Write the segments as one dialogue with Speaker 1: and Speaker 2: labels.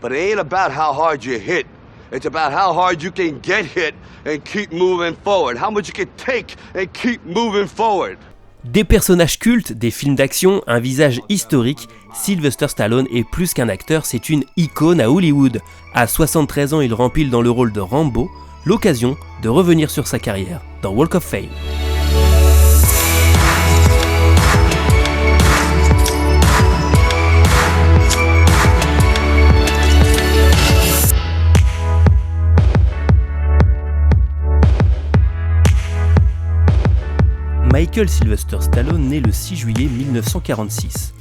Speaker 1: But it ain't about how hard you hit. It's about how hard you can get hit and keep moving forward. How much you can take and keep moving forward.
Speaker 2: Des personnages cultes, des films d'action, un visage historique, Sylvester Stallone est plus qu'un acteur, c'est une icône à Hollywood. À 73 ans, il rempile dans le rôle de Rambo, l'occasion de revenir sur sa carrière dans Walk of Fame. Michael Sylvester Stallone naît le 6 juillet 1946.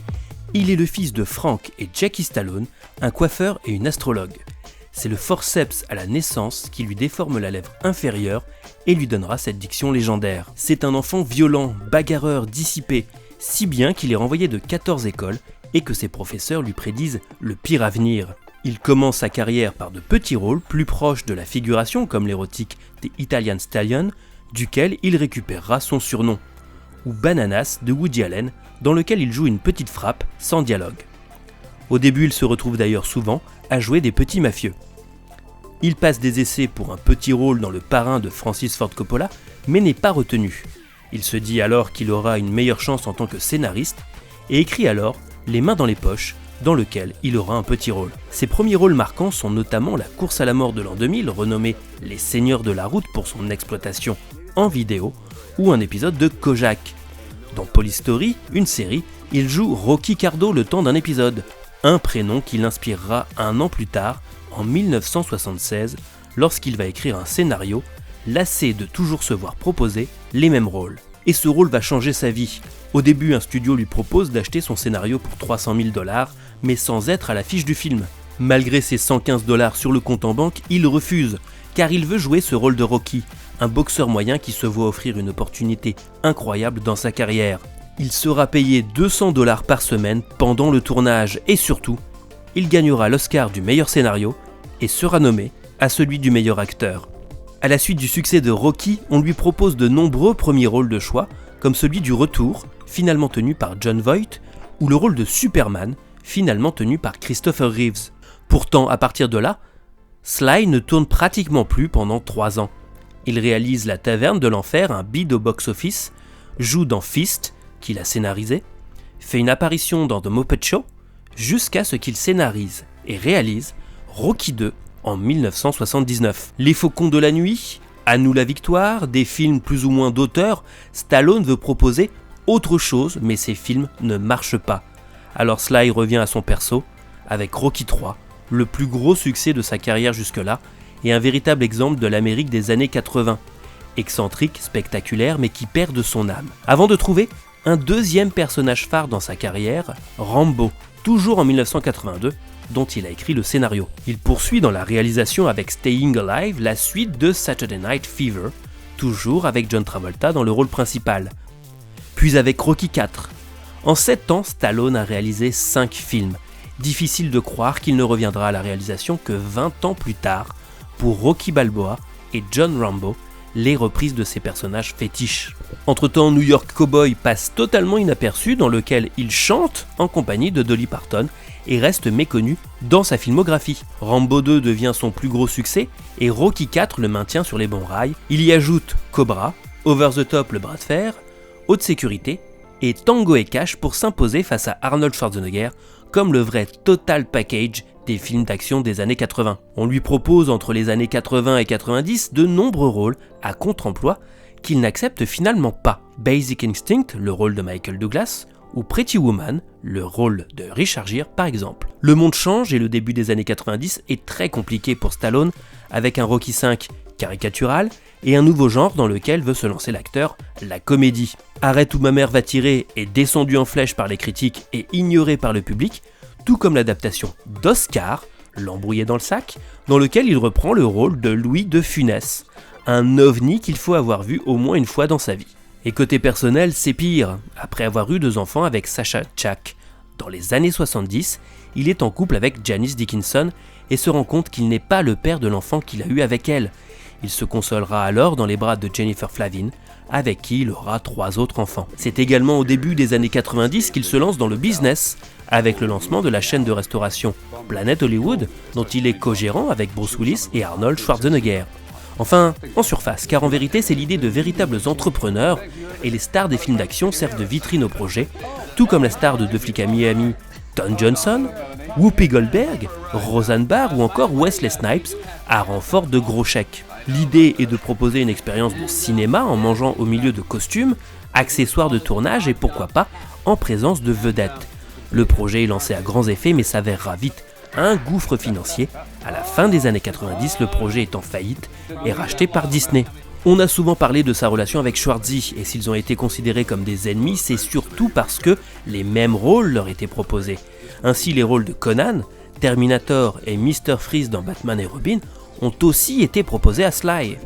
Speaker 2: Il est le fils de Frank et Jackie Stallone, un coiffeur et une astrologue. C'est le forceps à la naissance qui lui déforme la lèvre inférieure et lui donnera cette diction légendaire. C'est un enfant violent, bagarreur, dissipé, si bien qu'il est renvoyé de 14 écoles et que ses professeurs lui prédisent le pire avenir. Il commence sa carrière par de petits rôles plus proches de la figuration comme l'érotique The Italian Stallion, duquel il récupérera son surnom, ou Bananas de Woody Allen, dans lequel il joue une petite frappe sans dialogue. Au début, il se retrouve d'ailleurs souvent à jouer des petits mafieux. Il passe des essais pour un petit rôle dans Le Parrain de Francis Ford Coppola, mais n'est pas retenu. Il se dit alors qu'il aura une meilleure chance en tant que scénariste, et écrit alors Les mains dans les poches, dans lequel il aura un petit rôle. Ses premiers rôles marquants sont notamment La course à la mort de l'an 2000, renommée Les Seigneurs de la route pour son exploitation en vidéo, ou un épisode de Kojak. Dans Police Story, une série, il joue Rocky Cardo le temps d'un épisode, un prénom qui l'inspirera un an plus tard, en 1976, lorsqu'il va écrire un scénario, lassé de toujours se voir proposer les mêmes rôles. Et ce rôle va changer sa vie. Au début, un studio lui propose d'acheter son scénario pour $300 000, mais sans être à l'affiche du film. Malgré ses $115 sur le compte en banque, il refuse, car il veut jouer ce rôle de Rocky, un boxeur moyen qui se voit offrir une opportunité incroyable dans sa carrière. Il sera payé $200 par semaine pendant le tournage, et surtout, il gagnera l'Oscar du meilleur scénario et sera nommé à celui du meilleur acteur. À la suite du succès de Rocky, on lui propose de nombreux premiers rôles de choix, comme celui du Retour, finalement tenu par Jon Voight, ou le rôle de Superman, finalement tenu par Christopher Reeves. Pourtant, à partir de là, Sly ne tourne pratiquement plus pendant 3 ans. Il réalise La Taverne de l'Enfer, un bid au box-office, joue dans Fist, qu'il a scénarisé, fait une apparition dans The Muppet Show, jusqu'à ce qu'il scénarise et réalise Rocky II en 1979. Les Faucons de la Nuit, À nous la victoire, des films plus ou moins d'auteur, Stallone veut proposer autre chose, mais ses films ne marchent pas. Alors Sly revient à son perso, avec Rocky III, le plus gros succès de sa carrière jusque-là, et un véritable exemple de l'Amérique des années 80. Excentrique, spectaculaire, mais qui perd de son âme. Avant de trouver un deuxième personnage phare dans sa carrière, Rambo, toujours en 1982, dont il a écrit le scénario. Il poursuit dans la réalisation avec Staying Alive la suite de Saturday Night Fever, toujours avec John Travolta dans le rôle principal. Puis avec Rocky IV. En 7 ans, Stallone a réalisé 5 films. Difficile de croire qu'il ne reviendra à la réalisation que 20 ans plus tard, pour Rocky Balboa et John Rambo, les reprises de ses personnages fétiches. Entre-temps, New York Cowboy passe totalement inaperçu, dans lequel il chante en compagnie de Dolly Parton et reste méconnu dans sa filmographie. Rambo 2 devient son plus gros succès et Rocky IV le maintient sur les bons rails. Il y ajoute Cobra, Over the Top le bras de fer, Haute sécurité et Tango et Cash pour s'imposer face à Arnold Schwarzenegger comme le vrai total package des films d'action des années 80. On lui propose entre les années 80 et 90 de nombreux rôles à contre-emploi qu'il n'accepte finalement pas. Basic Instinct, le rôle de Michael Douglas, ou Pretty Woman, le rôle de Richard Gere par exemple. Le monde change et le début des années 90 est très compliqué pour Stallone, avec un Rocky V caricatural et un nouveau genre dans lequel veut se lancer l'acteur, la comédie. Arrête où ma mère va tirer est descendu en flèche par les critiques et ignoré par le public, tout comme l'adaptation d'Oscar, L'embrouillé dans le sac, dans lequel il reprend le rôle de Louis de Funès, un ovni qu'il faut avoir vu au moins une fois dans sa vie. Et côté personnel, c'est pire. Après avoir eu 2 enfants avec Sacha Chak, dans les années 70, il est en couple avec Janice Dickinson et se rend compte qu'il n'est pas le père de l'enfant qu'il a eu avec elle. Il se consolera alors dans les bras de Jennifer Flavin, avec qui il aura 3 autres enfants. C'est également au début des années 90 qu'il se lance dans le business avec le lancement de la chaîne de restauration Planet Hollywood, dont il est co-gérant avec Bruce Willis et Arnold Schwarzenegger. Enfin, en surface, car en vérité c'est l'idée de véritables entrepreneurs, et les stars des films d'action servent de vitrine au projet, tout comme la star de Deux flics à Miami, Don Johnson, Whoopi Goldberg, Roseanne Barr ou encore Wesley Snipes, à renfort de gros chèques. L'idée est de proposer une expérience de cinéma en mangeant au milieu de costumes, accessoires de tournage et pourquoi pas en présence de vedettes. Le projet est lancé à grands effets mais s'avérera vite un gouffre financier. À la fin des années 90, le projet est en faillite et racheté par Disney. On a souvent parlé de sa relation avec Schwarzy, et s'ils ont été considérés comme des ennemis, c'est surtout parce que les mêmes rôles leur étaient proposés. Ainsi, les rôles de Conan, Terminator et Mr. Freeze dans Batman et Robin ont aussi été proposés à Sly.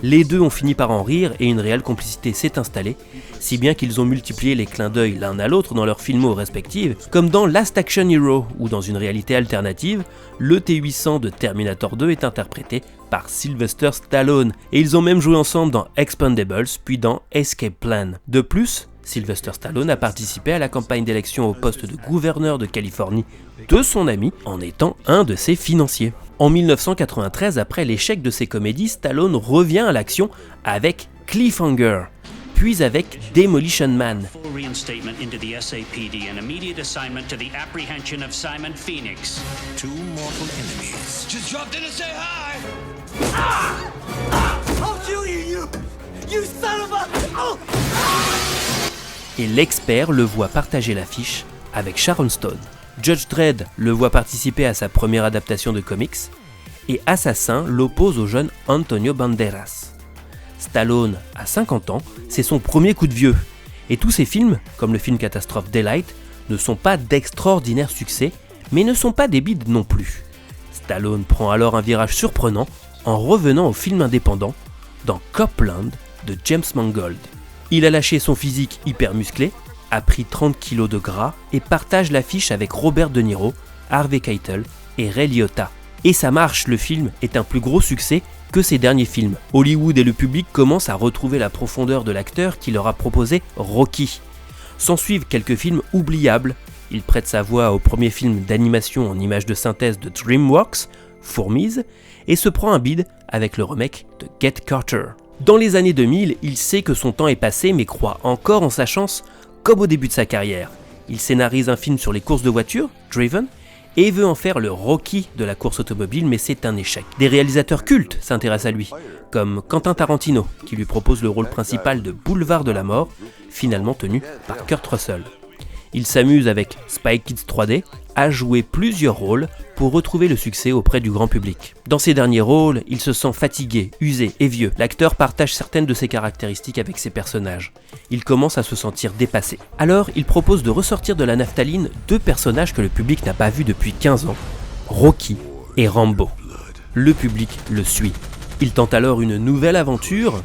Speaker 2: Les deux ont fini par en rire et une réelle complicité s'est installée, si bien qu'ils ont multiplié les clins d'œil l'un à l'autre dans leurs films respectifs, comme dans Last Action Hero, où dans une réalité alternative, le T-800 de Terminator 2 est interprété par Sylvester Stallone, et ils ont même joué ensemble dans Expendables, puis dans Escape Plan. De plus, Sylvester Stallone a participé à la campagne d'élection au poste de gouverneur de Californie de son ami, en étant un de ses financiers. En 1993, après l'échec de ses comédies, Stallone revient à l'action avec Cliffhanger, puis avec Demolition Man.
Speaker 3: Full reinstatement into the SAPD and immediate assignment to the apprehension of Simon Phoenix.
Speaker 4: Two mortal enemies.
Speaker 1: Just dropped in to say hi.
Speaker 5: I'll kill you, you son of a... Oh!
Speaker 2: Et l'expert le voit partager l'affiche avec Sharon Stone. Judge Dredd le voit participer à sa première adaptation de comics, et Assassin l'oppose au jeune Antonio Banderas. Stallone a 50 ans, c'est son premier coup de vieux, et tous ses films, comme le film catastrophe Daylight, ne sont pas d'extraordinaire succès, mais ne sont pas des bides non plus. Stallone prend alors un virage surprenant en revenant au film indépendant, dans Copland de James Mangold. Il a lâché son physique hyper musclé, a pris 30 kg de gras et partage l'affiche avec Robert De Niro, Harvey Keitel et Ray Liotta. Et ça marche, le film est un plus gros succès que ses derniers films. Hollywood et le public commencent à retrouver la profondeur de l'acteur qui leur a proposé Rocky. S'ensuivent quelques films oubliables. Il prête sa voix au premier film d'animation en images de synthèse de DreamWorks, Fourmise, et se prend un bide avec le remake de Get Carter. Dans les années 2000, il sait que son temps est passé mais croit encore en sa chance comme au début de sa carrière. Il scénarise un film sur les courses de voitures, Driven, et veut en faire le Rocky de la course automobile, mais c'est un échec. Des réalisateurs cultes s'intéressent à lui, comme Quentin Tarantino, qui lui propose le rôle principal de Boulevard de la Mort, finalement tenu par Kurt Russell. Il s'amuse avec Spy Kids 3D à jouer plusieurs rôles pour retrouver le succès auprès du grand public. Dans ses derniers rôles, il se sent fatigué, usé et vieux. L'acteur partage certaines de ses caractéristiques avec ses personnages. Il commence à se sentir dépassé. Alors, il propose de ressortir de la naphtaline deux personnages que le public n'a pas vus depuis 15 ans, Rocky et Rambo. Le public le suit. Il tente alors une nouvelle aventure.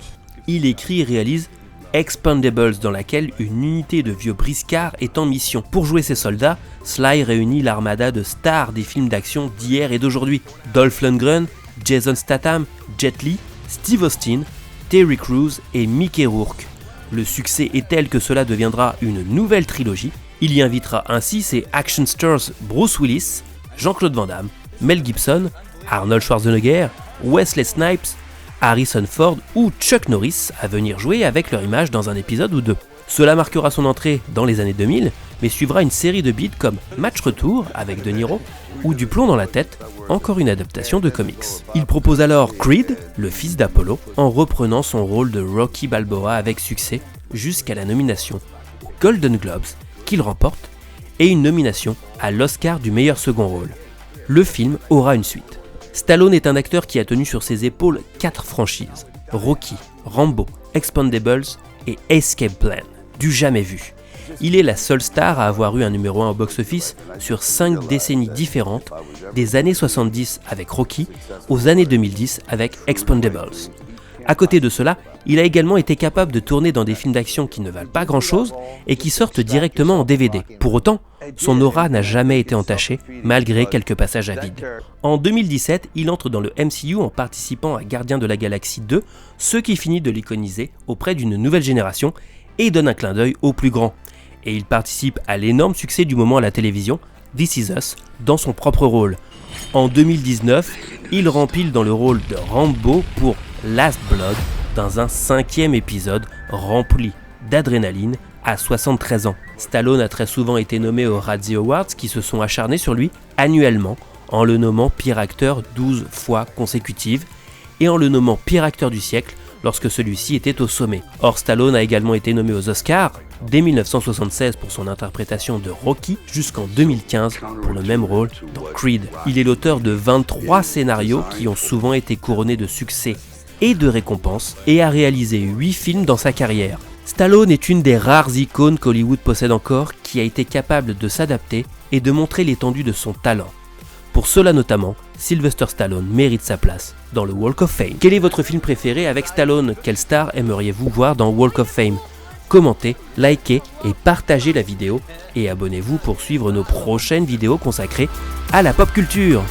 Speaker 2: Il écrit et réalise Expendables, dans laquelle une unité de vieux briscards est en mission. Pour jouer ses soldats, Sly réunit l'armada de stars des films d'action d'hier et d'aujourd'hui. Dolph Lundgren, Jason Statham, Jet Li, Steve Austin, Terry Crews et Mickey Rourke. Le succès est tel que cela deviendra une nouvelle trilogie. Il y invitera ainsi ses action stars Bruce Willis, Jean-Claude Van Damme, Mel Gibson, Arnold Schwarzenegger, Wesley Snipes, Harrison Ford ou Chuck Norris à venir jouer avec leur image dans un épisode ou deux. Cela marquera son entrée dans les années 2000, mais suivra une série de beats comme Match Retour avec De Niro ou Du plomb dans la tête, encore une adaptation de comics. Il propose alors Creed, le fils d'Apollo, en reprenant son rôle de Rocky Balboa avec succès jusqu'à la nomination aux Golden Globes qu'il remporte et une nomination à l'Oscar du meilleur second rôle. Le film aura une suite. Stallone est un acteur qui a tenu sur ses épaules 4 franchises, Rocky, Rambo, Expendables et Escape Plan, du jamais vu. Il est la seule star à avoir eu un numéro 1 au box-office sur 5 décennies différentes, des années 70 avec Rocky aux années 2010 avec Expendables. À côté de cela, il a également été capable de tourner dans des films d'action qui ne valent pas grand-chose et qui sortent directement en DVD. Pour autant, son aura n'a jamais été entachée, malgré quelques passages à vide. En 2017, il entre dans le MCU en participant à Gardiens de la Galaxie 2, ce qui finit de l'iconiser auprès d'une nouvelle génération et donne un clin d'œil au plus grand. et il participe à l'énorme succès du moment à la télévision, This Is Us, dans son propre rôle. En 2019, il rempile dans le rôle de Rambo pour Last Blood, dans un 5e épisode rempli d'adrénaline à 73 ans. Stallone a très souvent été nommé aux Razzie Awards qui se sont acharnés sur lui annuellement en le nommant pire acteur 12 fois consécutives et en le nommant pire acteur du siècle lorsque celui-ci était au sommet. Or, Stallone a également été nommé aux Oscars dès 1976 pour son interprétation de Rocky jusqu'en 2015 pour le même rôle dans Creed. Il est l'auteur de 23 scénarios qui ont souvent été couronnés de succès et de récompenses et a réalisé 8 films dans sa carrière. Stallone est une des rares icônes qu'Hollywood possède encore qui a été capable de s'adapter et de montrer l'étendue de son talent. Pour cela notamment, Sylvester Stallone mérite sa place dans le Walk of Fame. Quel est votre film préféré avec Stallone? Quelle star aimeriez-vous voir dans Walk of Fame? Commentez, likez et partagez la vidéo et abonnez-vous pour suivre nos prochaines vidéos consacrées à la pop culture.